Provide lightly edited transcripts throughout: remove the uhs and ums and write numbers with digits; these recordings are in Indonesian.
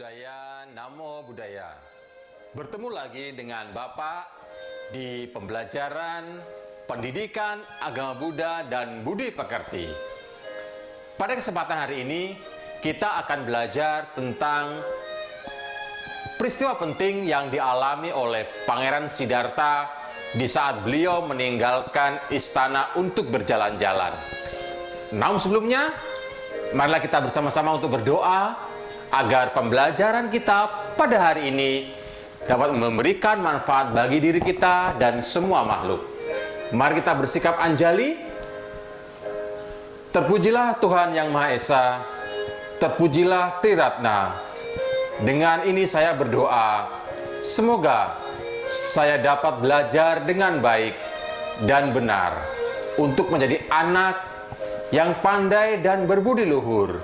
Buddhaya, Namo Buddhaya. Bertemu lagi dengan Bapak di pembelajaran pendidikan agama Buddha dan Budi Pekerti. Pada kesempatan hari ini, kita akan belajar tentang peristiwa penting yang dialami oleh Pangeran Siddhartha di saat beliau meninggalkan istana untuk berjalan-jalan. Namun sebelumnya, marilah kita bersama-sama untuk berdoa agar pembelajaran kita pada hari ini dapat memberikan manfaat bagi diri kita dan semua makhluk. Mari kita bersikap anjali. Terpujilah Tuhan Yang Maha Esa, terpujilah Triratna. Dengan ini saya berdoa, semoga saya dapat belajar dengan baik dan benar untuk menjadi anak yang pandai dan berbudi luhur.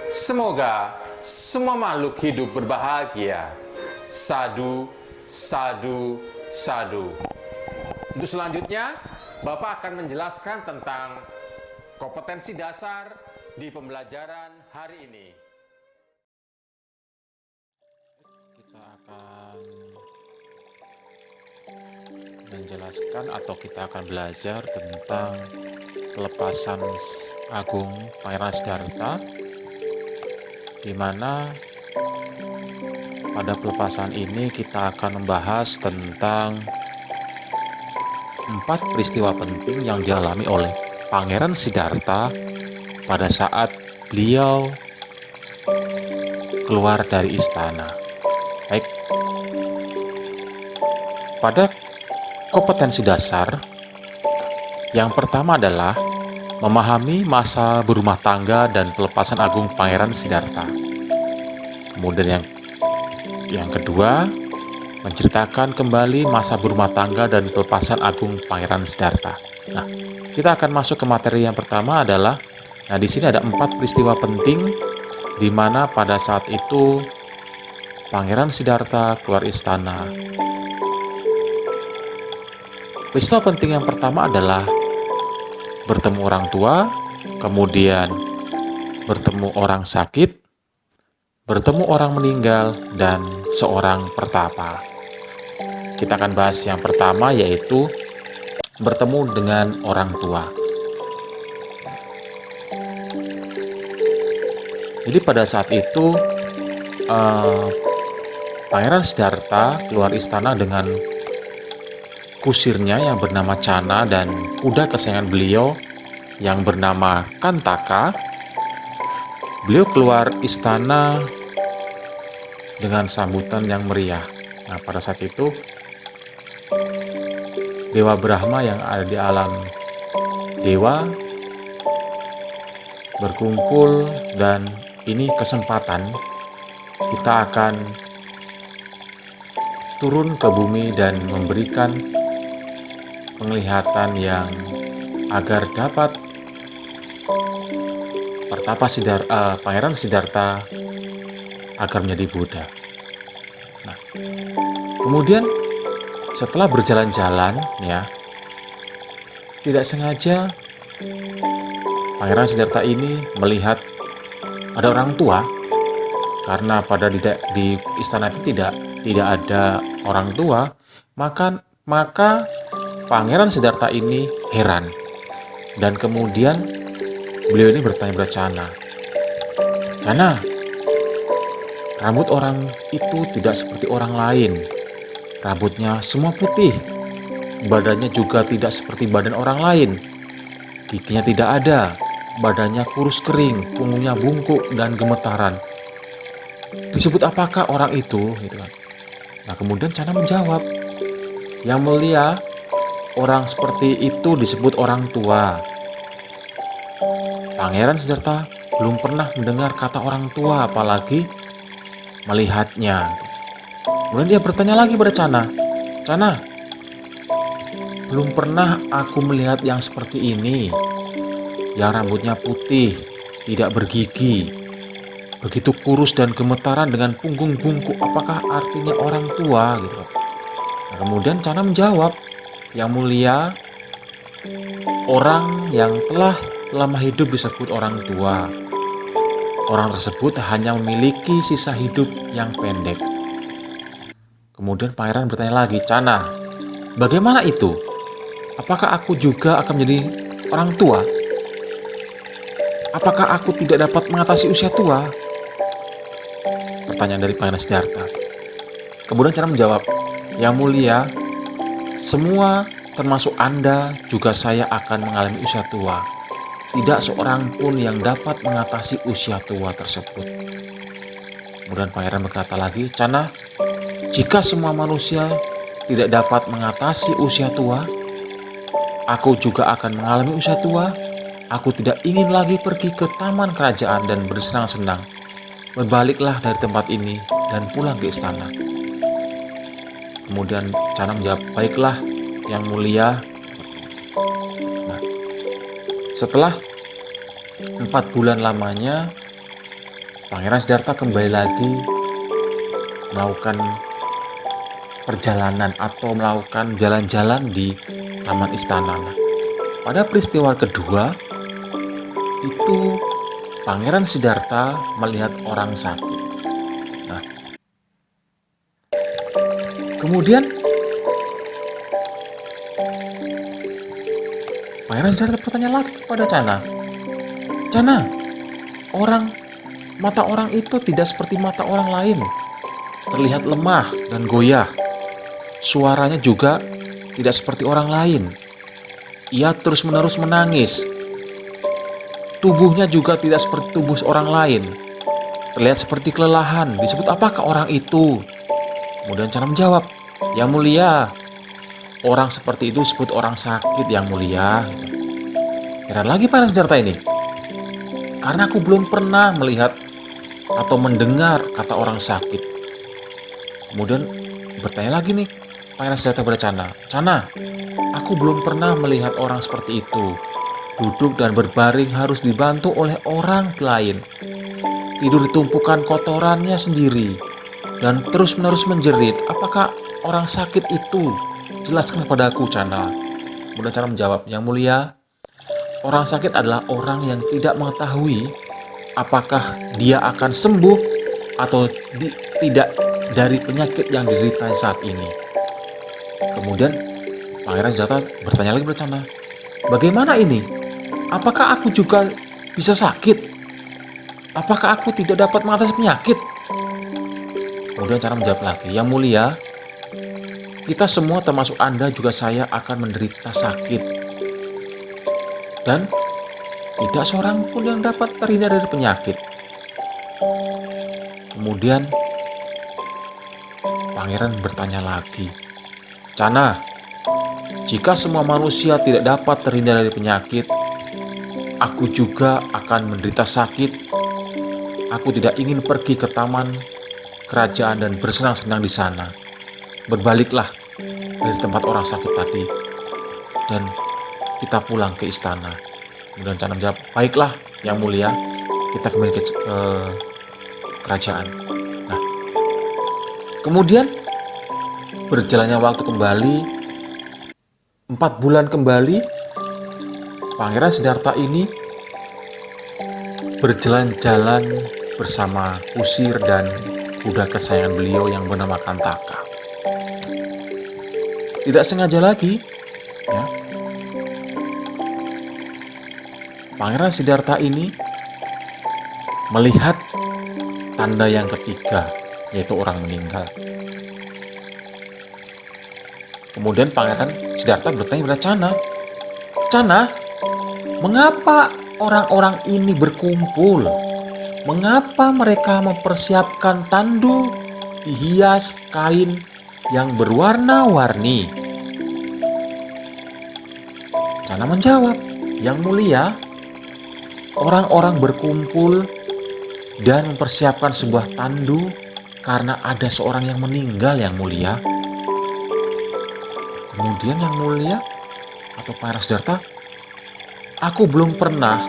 Semoga semua makhluk hidup berbahagia. Sadu, sadu, sadu. Untuk selanjutnya, Bapak akan menjelaskan tentang kompetensi dasar di pembelajaran hari ini. Kita akan menjelaskan atau kita akan belajar tentang pelepasan agung Pangeran Siddhartha, di mana pada pelepasan ini kita akan membahas tentang 4 peristiwa penting yang dialami oleh Pangeran Siddhartha pada saat beliau keluar dari istana. Baik, pada kompetensi dasar yang pertama adalah memahami masa berumah tangga dan pelepasan agung Pangeran Siddhartha. Kemudian yang kedua, menceritakan kembali masa berumah tangga dan pelepasan agung Pangeran Siddhartha. Nah, kita akan masuk ke materi yang pertama adalah, di sini ada 4 peristiwa penting di mana pada saat itu Pangeran Siddhartha keluar istana. Peristiwa penting yang pertama adalah bertemu orang tua, kemudian bertemu orang sakit, bertemu orang meninggal, dan seorang pertapa. Kita akan bahas yang pertama, yaitu bertemu dengan orang tua. Jadi pada saat itu Pangeran Siddhartha keluar istana dengan kusirnya yang bernama Channa dan kuda kesayangan beliau yang bernama Kantaka. Beliau keluar istana dengan sambutan yang meriah. Nah, pada saat itu Dewa Brahma yang ada di alam dewa berkumpul, dan ini kesempatan kita akan turun ke bumi dan memberikan penglihatan yang agar dapat Pangeran Siddhartha agar menjadi Buddha. Nah, kemudian setelah berjalan-jalan, tidak sengaja Pangeran Siddhartha ini melihat ada orang tua, karena di istana itu tidak ada orang tua, maka Pangeran Siddhartha ini heran, dan kemudian beliau ini bertanya kepada Channa, "Channa, rambut orang itu tidak seperti orang lain. Rambutnya semua putih, badannya juga tidak seperti badan orang lain. Giginya tidak ada, badannya kurus kering, punggungnya bungkuk dan gemetaran. Disebut apakah orang itu?" Gitu kan. Nah, kemudian Channa menjawab, "Yang mulia, orang seperti itu disebut orang tua." Pangeran Siddhartha belum pernah mendengar kata orang tua, apalagi melihatnya. Kemudian dia bertanya lagi pada Channa, "Channa, belum pernah aku melihat yang seperti ini, yang rambutnya putih, tidak bergigi, begitu kurus dan gemetaran dengan punggung bungkuk. Apakah artinya orang tua?" Gitu. Nah, kemudian Channa menjawab, "Yang mulia, orang yang telah lama hidup disebut orang tua. orang tersebut hanya memiliki sisa hidup yang pendek. Kemudian pangeran bertanya lagi, Cana, bagaimana itu? Apakah aku juga akan menjadi orang tua? Apakah aku tidak dapat mengatasi usia tua? Pertanyaan dari Pangeran Siddhartha. Kemudian Cana menjawab, Yang mulia, semua termasuk Anda juga saya akan mengalami usia tua. Tidak seorang pun yang dapat mengatasi usia tua tersebut. Kemudian pangeran berkata lagi, Cana, jika semua manusia tidak dapat mengatasi usia tua, aku juga akan mengalami usia tua. Aku tidak ingin lagi pergi ke taman kerajaan dan bersenang-senang. Berbaliklah dari tempat ini dan pulang ke istana. Kemudian Cana menjawab, baiklah yang mulia. Nah, setelah 4 bulan lamanya, Pangeran Siddhartha kembali lagi melakukan perjalanan atau melakukan jalan-jalan di taman istana. Nah, pada peristiwa kedua, itu Pangeran Siddhartha melihat orang sakit. Nah, kemudian Pangeran Siddhartha bertanya lagi kepada Cana, Cana, mata orang itu tidak seperti mata orang lain, terlihat lemah dan goyah. Suaranya juga tidak seperti orang lain. Ia terus-menerus menangis. Tubuhnya juga tidak seperti tubuh orang lain. Terlihat seperti kelelahan. Disebut apakah orang itu? Kemudian Cana menjawab, Yang mulia, orang seperti itu disebut orang sakit, Yang mulia. Heran lagi Pangeran Siddhartha ini, karena aku belum pernah melihat atau mendengar kata orang sakit. Kemudian bertanya lagi nih Pangeran Siddhartha pada Cana, Cana, aku belum pernah melihat orang seperti itu. Duduk dan berbaring harus dibantu oleh orang lain. Tidur di tumpukan kotorannya sendiri dan terus-menerus menjerit. Apakah orang sakit itu? Jelaskan kepada aku, Cana. Kemudian Cana menjawab, Yang mulia, orang sakit adalah orang yang tidak mengetahui apakah dia akan sembuh atau tidak dari penyakit yang diderita saat ini. Kemudian Pangeran Siddhartha bertanya lagi kepada Cana, bagaimana ini? Apakah aku juga bisa sakit? Apakah aku tidak dapat mengatasi penyakit? Kemudian Cana menjawab lagi, Yang mulia, kita semua termasuk Anda juga saya akan menderita sakit. Dan tidak seorang pun yang dapat terhindar dari penyakit. Kemudian Pangeran bertanya lagi, Cana, jika semua manusia tidak dapat terhindar dari penyakit, aku juga akan menderita sakit. Aku tidak ingin pergi ke taman kerajaan dan bersenang-senang di sana. Berbaliklah dari tempat orang sakit tadi dan kita pulang ke istana. Kemudian Cana menjawab, baiklah Yang mulia, kita kembali ke kerajaan. Nah, kemudian berjalannya waktu kembali, 4 bulan kembali, Pangeran Siddhartha ini berjalan-jalan bersama kusir dan kuda kesayangan beliau yang bernama Kantaka. Tidak sengaja lagi, ya, Pangeran Siddhartha ini melihat tanda yang ketiga, yaitu orang meninggal. Kemudian Pangeran Siddhartha bertanya kepada Cana, Cana, mengapa orang-orang ini berkumpul? Mengapa mereka mempersiapkan tandu dihias kain yang berwarna-warni? Cana menjawab, Yang mulia, orang-orang berkumpul dan mempersiapkan sebuah tandu karena ada seorang yang meninggal, Yang mulia. Kemudian Yang mulia atau Pangeran Siddhartha, aku belum pernah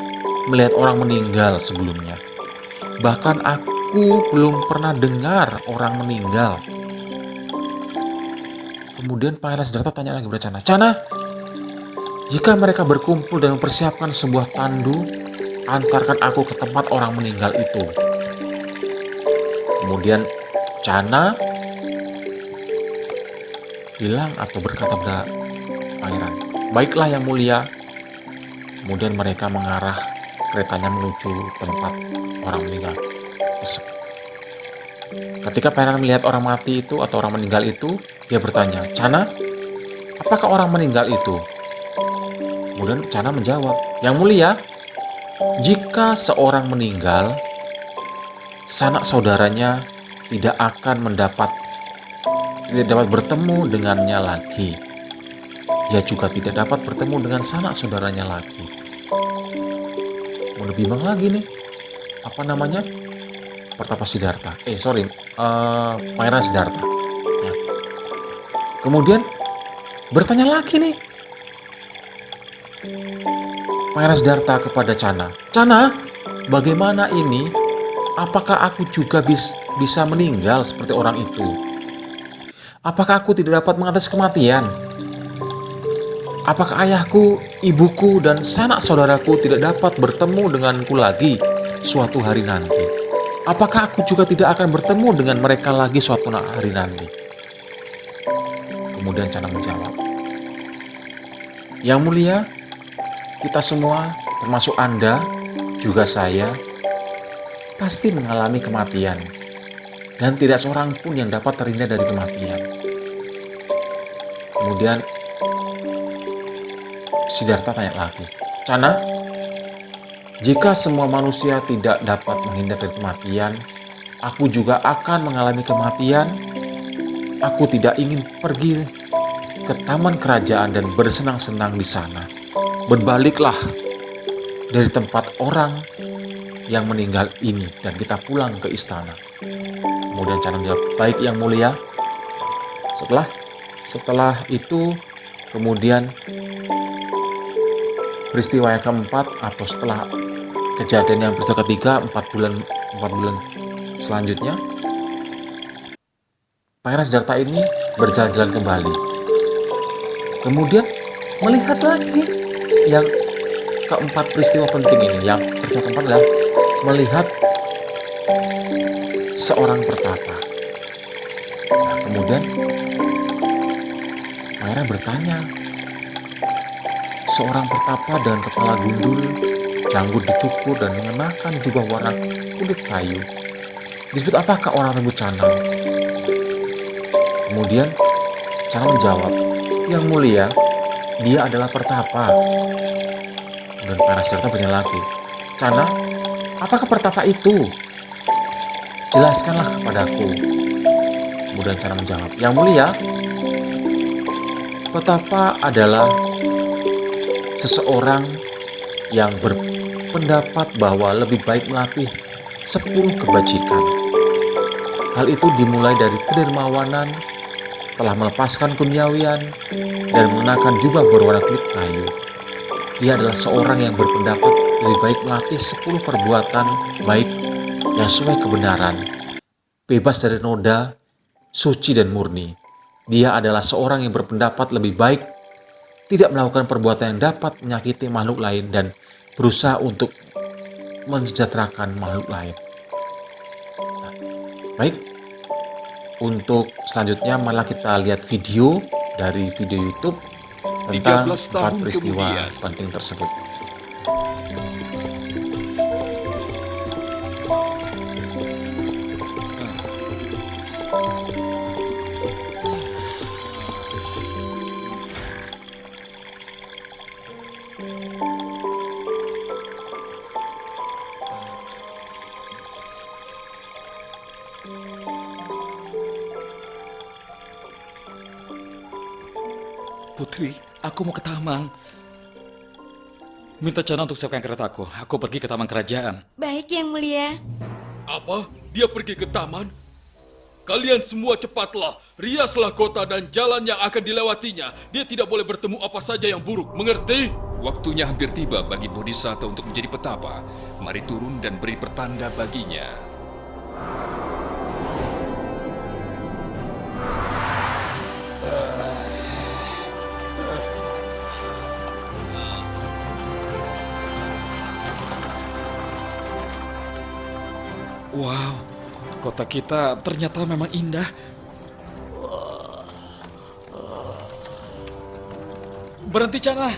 melihat orang meninggal sebelumnya. Bahkan aku belum pernah dengar orang meninggal. Kemudian Pangeran Siddhartha tanya lagi kepada Cana, Cana, jika mereka berkumpul dan mempersiapkan sebuah tandu antarkan aku ke tempat orang meninggal itu. Kemudian Channa bilang atau berkata pada pangeran, baiklah yang mulia. Kemudian mereka mengarah keretanya menuju tempat orang meninggal tersebut. Ketika pangeran melihat orang mati itu atau orang meninggal itu, dia bertanya, Channa, apakah orang meninggal itu? Kemudian Channa menjawab, yang mulia, jika seorang meninggal, sanak saudaranya tidak dapat bertemu dengannya lagi. Dia juga tidak dapat bertemu dengan sanak saudaranya lagi. Mau lebih bimbang lagi nih, apa namanya? Pertapa Siddhartha. Pangeran Siddhartha. Ya. Kemudian bertanya lagi nih Pangeran Siddhartha kepada Channa. Channa, bagaimana ini? Apakah aku juga bisa meninggal seperti orang itu? Apakah aku tidak dapat mengatasi kematian? Apakah ayahku, ibuku, dan sanak saudaraku tidak dapat bertemu denganku lagi suatu hari nanti? Apakah aku juga tidak akan bertemu dengan mereka lagi suatu hari nanti? Kemudian Channa menjawab, yang mulia, kita semua, termasuk Anda, juga saya, pasti mengalami kematian. Dan tidak seorang pun yang dapat terhindar dari kematian. Kemudian Siddhartha tanya lagi, Channa, jika semua manusia tidak dapat menghindar dari kematian, aku juga akan mengalami kematian. Aku tidak ingin pergi ke taman kerajaan dan bersenang-senang di sana. Berbaliklah dari tempat orang yang meninggal ini dan kita pulang ke istana. Kemudian Channa menjawab, baik yang mulia. Setelah itu kemudian peristiwa yang keempat atau setelah kejadian yang peristiwa ketiga 4 bulan selanjutnya, Pangeran Siddhartha ini berjalan-jalan kembali. Kemudian melihat lagi yang keempat peristiwa penting ini. Yang peristiwa keempat adalah melihat seorang pertapa. Nah, kemudian Pangeran bertanya, seorang pertapa dengan kepala gundul, janggut dicukur dan mengenakan jubah warna kulit kayu. Disebut apakah orang tersebut Channa? Kemudian Channa menjawab, yang mulia, dia adalah pertapa. Dan Pangeran Siddhartha bertanya lagi, Channa, apakah pertapa itu? Jelaskanlah kepadaku. Kemudian Channa menjawab, yang mulia, pertapa adalah seseorang yang berpendapat bahwa lebih baik melatih 10 kebajikan. Hal itu dimulai dari kedermawanan, telah melepaskan kuniawian, dan mengenakan jubah berwarna kulit kayu. Dia adalah seorang yang berpendapat lebih baik melatih 10 perbuatan baik yang sesuai kebenaran, bebas dari noda, suci dan murni. Dia adalah seorang yang berpendapat lebih baik tidak melakukan perbuatan yang dapat menyakiti makhluk lain dan berusaha untuk mensejahterakan makhluk lain. Baik, untuk selanjutnya malah kita lihat video dari video YouTube tentang 4 peristiwa penting tersebut. Putri, aku mau ke taman. Minta Channa untuk siapkan keretaku. Aku pergi ke taman kerajaan. Baik, Yang Mulia. Apa? Dia pergi ke taman? Kalian semua cepatlah. Riaslah kota dan jalan yang akan dilewatinya. Dia tidak boleh bertemu apa saja yang buruk. Mengerti? Waktunya hampir tiba bagi Bodhisatta untuk menjadi petapa. Mari turun dan beri pertanda baginya. Wow, kota kita ternyata memang indah. Berhenti, Cana.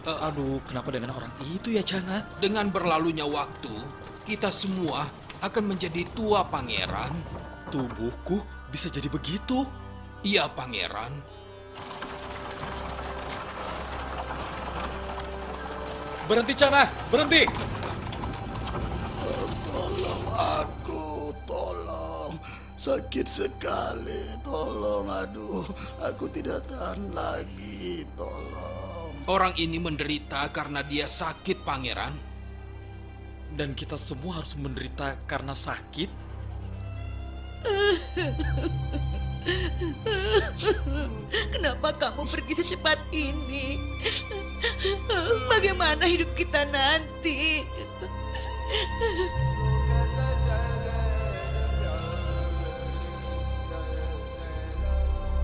Aduh, kenapa dengan orang itu ya, Cana? Dengan berlalunya waktu, kita semua akan menjadi tua, Pangeran. Tubuhku bisa jadi begitu. Iya, Pangeran. Berhenti, Cana. Berhenti. Aku, tolong. Sakit sekali, tolong. Aduh, aku tidak tahan lagi, tolong. Orang ini menderita karena dia sakit, Pangeran. Dan kita semua harus menderita karena sakit. Kenapa kamu pergi secepat ini? Bagaimana hidup kita nanti?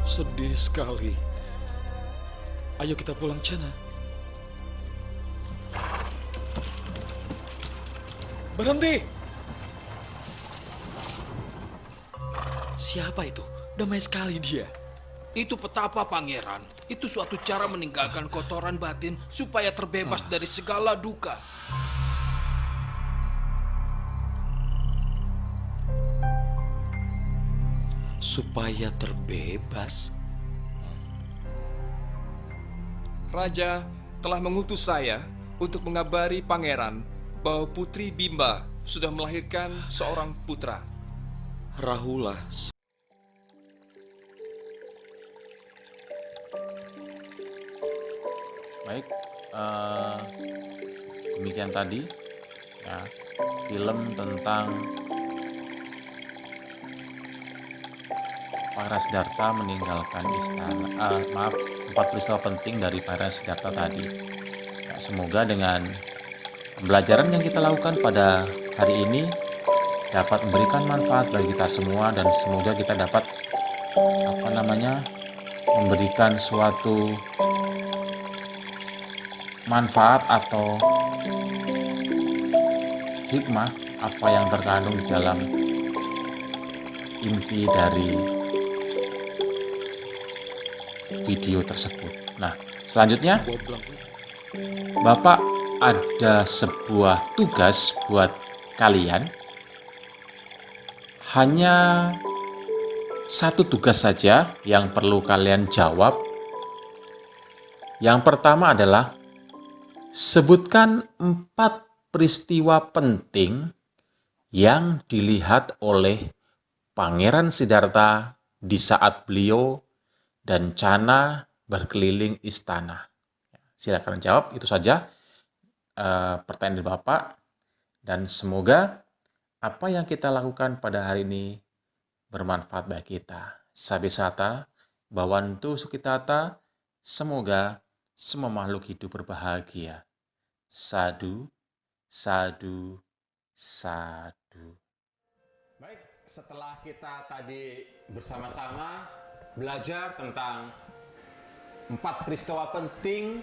Sedih sekali. Ayo kita pulang, Cana. Berhenti! Siapa itu? Damai sekali dia. Itu petapa, Pangeran. Itu suatu cara meninggalkan kotoran batin supaya terbebas dari segala duka. Supaya terbebas. Raja telah mengutus saya untuk mengabari pangeran bahwa Putri Bimba sudah melahirkan seorang putra. Rahula. Baik, demikian tadi ya film tentang Pangeran Siddhartha meninggalkan istana. 4 peristiwa penting dari Pangeran Siddhartha tadi. Ya, semoga dengan pembelajaran yang kita lakukan pada hari ini dapat memberikan manfaat bagi kita semua, dan semoga kita dapat memberikan suatu manfaat atau hikmah apa yang terkandung di dalam inti dari video tersebut. Nah, selanjutnya Bapak ada sebuah tugas buat kalian. Hanya satu tugas saja yang perlu kalian jawab. Yang pertama adalah sebutkan 4 peristiwa penting yang dilihat oleh Pangeran Siddhartha di saat beliau dan Cana berkeliling istana. Silakan jawab, itu saja pertanyaan dari Bapak. Dan semoga apa yang kita lakukan pada hari ini bermanfaat bagi kita. Sabe sata, bawantu sukitata, semoga semua makhluk hidup berbahagia. Sadu, sadu, sadu. Baik, setelah kita tadi bersama-sama belajar tentang 4 peristiwa penting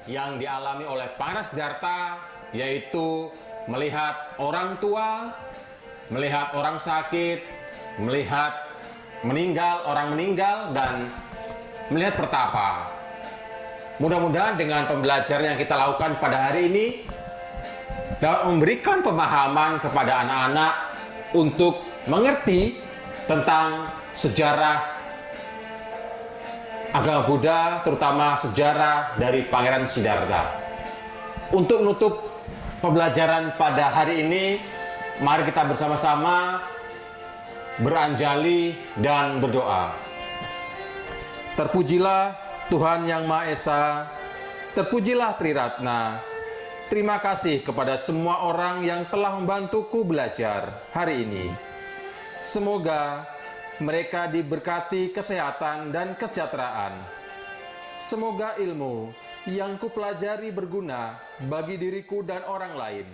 yang dialami oleh Pangeran Siddhartha, yaitu melihat orang tua, melihat orang sakit, melihat orang meninggal, dan melihat pertapa. Mudah-mudahan dengan pembelajaran yang kita lakukan pada hari ini dapat memberikan pemahaman kepada anak-anak untuk mengerti tentang sejarah agama Buddha, terutama sejarah dari Pangeran Siddhartha. Untuk menutup pembelajaran pada hari ini, mari kita bersama-sama beranjali dan berdoa. Terpujilah Tuhan Yang Maha Esa, terpujilah Triratna. Terima kasih kepada semua orang yang telah membantuku belajar hari ini. Semoga mereka diberkati kesehatan dan kesejahteraan. Semoga ilmu yang kupelajari berguna bagi diriku dan orang lain.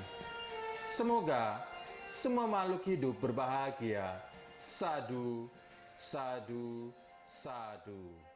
Semoga semua makhluk hidup berbahagia. Sadu, sadu, sadu.